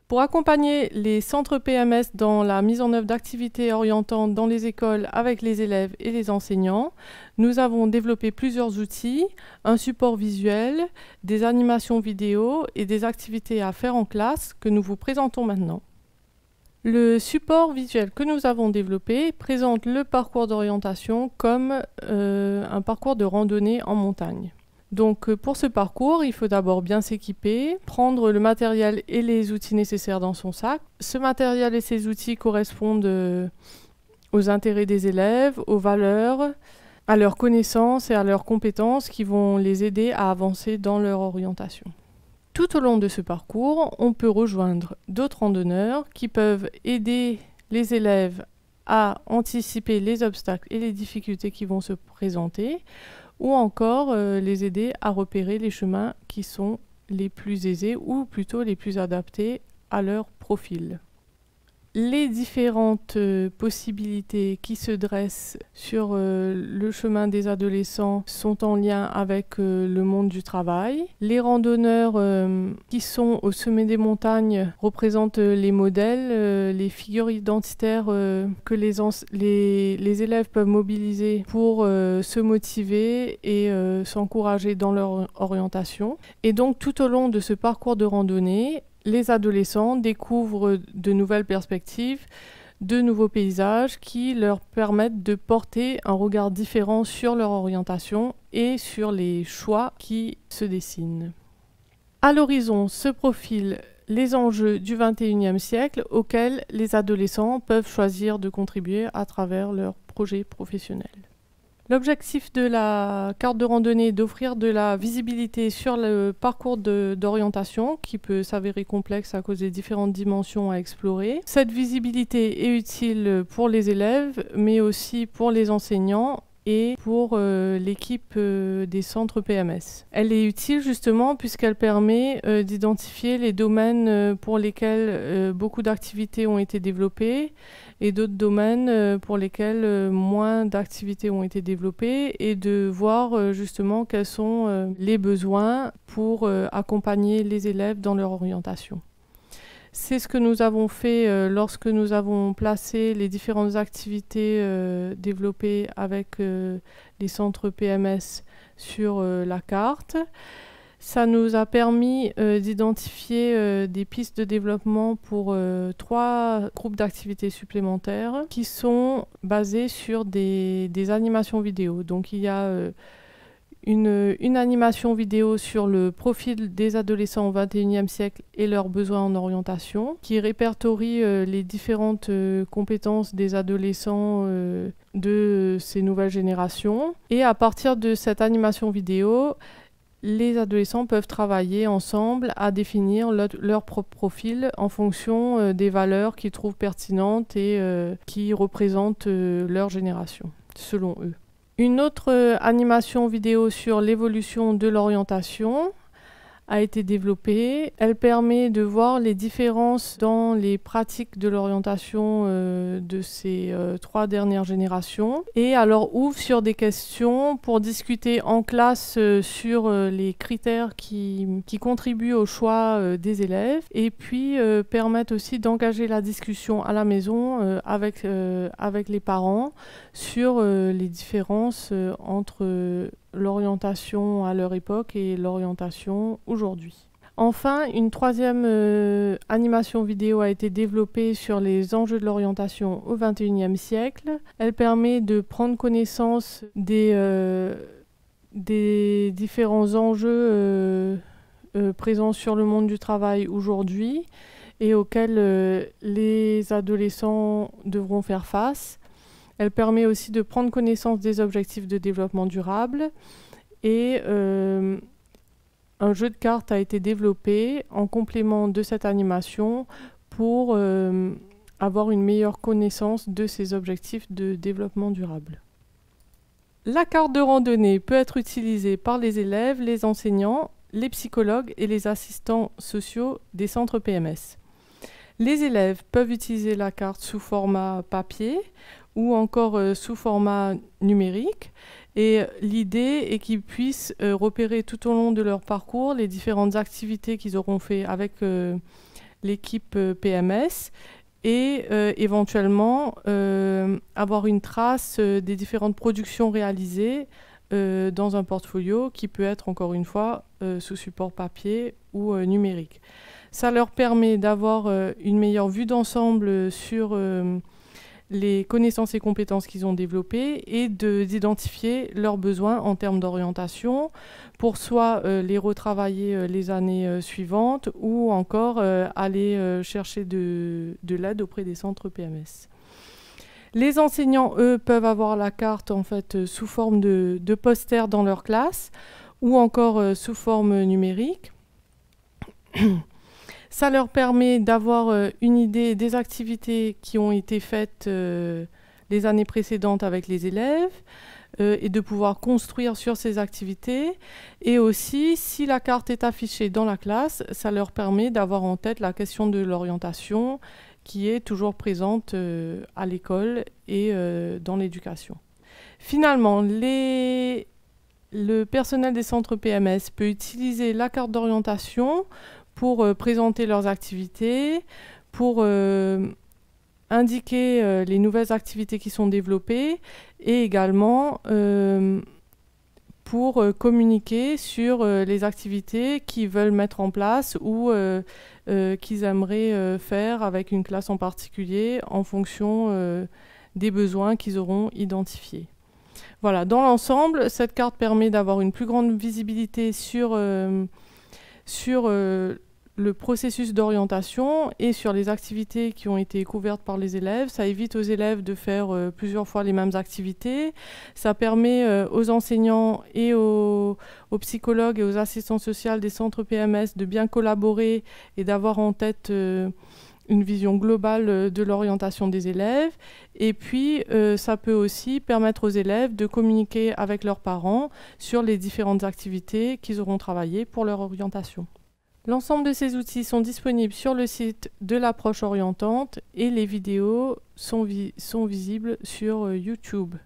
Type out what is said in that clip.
Pour accompagner les centres PMS dans la mise en œuvre d'activités orientantes dans les écoles avec les élèves et les enseignants, nous avons développé plusieurs outils, un support visuel, des animations vidéo et des activités à faire en classe que nous vous présentons maintenant. Le support visuel que nous avons développé présente le parcours d'orientation comme un parcours de randonnée en montagne. Donc pour ce parcours, il faut d'abord bien s'équiper, prendre le matériel et les outils nécessaires dans son sac. Ce matériel et ces outils correspondent aux intérêts des élèves, aux valeurs, à leurs connaissances et à leurs compétences qui vont les aider à avancer dans leur orientation. Tout au long de ce parcours, on peut rejoindre d'autres randonneurs qui peuvent aider les élèves à anticiper les obstacles et les difficultés qui vont se présenter, ou encore les aider à repérer les chemins qui sont les plus aisés ou plutôt les plus adaptés à leur profil. Les différentes possibilités qui se dressent sur le chemin des adolescents sont en lien avec le monde du travail. Les randonneurs qui sont au sommet des montagnes représentent les modèles, les figures identitaires que les élèves peuvent mobiliser pour se motiver et s'encourager dans leur orientation. Et donc tout au long de ce parcours de randonnée, les adolescents découvrent de nouvelles perspectives, de nouveaux paysages qui leur permettent de porter un regard différent sur leur orientation et sur les choix qui se dessinent. À l'horizon se profilent les enjeux du XXIe siècle auxquels les adolescents peuvent choisir de contribuer à travers leur projet professionnel. L'objectif de la carte de randonnée est d'offrir de la visibilité sur le parcours d'orientation qui peut s'avérer complexe à cause des différentes dimensions à explorer. Cette visibilité est utile pour les élèves, mais aussi pour les enseignants et pour l'équipe des centres PMS. Elle est utile justement puisqu'elle permet d'identifier les domaines pour lesquels beaucoup d'activités ont été développées et d'autres domaines pour lesquels moins d'activités ont été développées et de voir justement quels sont les besoins pour accompagner les élèves dans leur orientation. C'est ce que nous avons fait lorsque nous avons placé les différentes activités développées avec les centres PMS sur la carte. Ça nous a permis d'identifier des pistes de développement pour 3 groupes d'activités supplémentaires qui sont basés sur des animations vidéo. Donc il y a une animation vidéo sur le profil des adolescents au XXIe siècle et leurs besoins en orientation, qui répertorie les différentes compétences des adolescents de ces nouvelles générations. Et à partir de cette animation vidéo, les adolescents peuvent travailler ensemble à définir leur propre profil en fonction des valeurs qu'ils trouvent pertinentes et qui représentent leur génération, selon eux. Une autre animation vidéo sur l'évolution de l'orientation a été développée. Elle permet de voir les différences dans les pratiques de l'orientation de ces 3 dernières générations et alors ouvre sur des questions pour discuter en classe sur les critères qui contribuent au choix des élèves et puis permettent aussi d'engager la discussion à la maison avec les parents sur les différences entre l'orientation à leur époque et l'orientation aujourd'hui. Enfin, une 3e animation vidéo a été développée sur les enjeux de l'orientation au XXIe siècle. Elle permet de prendre connaissance des différents enjeux présents sur le monde du travail aujourd'hui et auxquels les adolescents devront faire face. Elle permet aussi de prendre connaissance des objectifs de développement durable et un jeu de cartes a été développé en complément de cette animation pour avoir une meilleure connaissance de ces objectifs de développement durable. La carte de randonnée peut être utilisée par les élèves, les enseignants, les psychologues et les assistants sociaux des centres PMS. Les élèves peuvent utiliser la carte sous format papier ou encore sous format numérique. Et l'idée est qu'ils puissent repérer tout au long de leur parcours les différentes activités qu'ils auront fait avec l'équipe PMS et éventuellement avoir une trace des différentes productions réalisées dans un portfolio qui peut être encore une fois sous support papier ou numérique. Ça leur permet d'avoir une meilleure vue d'ensemble sur les connaissances et compétences qu'ils ont développées et d'identifier leurs besoins en termes d'orientation pour soit les retravailler les années suivantes ou encore aller chercher de l'aide auprès des centres PMS. Les enseignants, eux, peuvent avoir la carte en fait sous forme de poster dans leur classe ou encore sous forme numérique. Ça leur permet d'avoir une idée des activités qui ont été faites les années précédentes avec les élèves et de pouvoir construire sur ces activités. Et aussi, si la carte est affichée dans la classe, ça leur permet d'avoir en tête la question de l'orientation qui est toujours présente à l'école et dans l'éducation. Finalement, le personnel des centres PMS peut utiliser la carte d'orientation pour présenter leurs activités, pour indiquer les nouvelles activités qui sont développées et également pour communiquer sur les activités qu'ils veulent mettre en place ou qu'ils aimeraient faire avec une classe en particulier en fonction des besoins qu'ils auront identifiés. Voilà, dans l'ensemble, cette carte permet d'avoir une plus grande visibilité sur le processus d'orientation et sur les activités qui ont été couvertes par les élèves. Ça évite aux élèves de faire plusieurs fois les mêmes activités. Ça permet aux enseignants et aux psychologues et aux assistants sociaux des centres PMS de bien collaborer et d'avoir en tête une vision globale de l'orientation des élèves. Et puis, ça peut aussi permettre aux élèves de communiquer avec leurs parents sur les différentes activités qu'ils auront travaillées pour leur orientation. L'ensemble de ces outils sont disponibles sur le site de l'approche orientante et les vidéos sont visibles sur YouTube.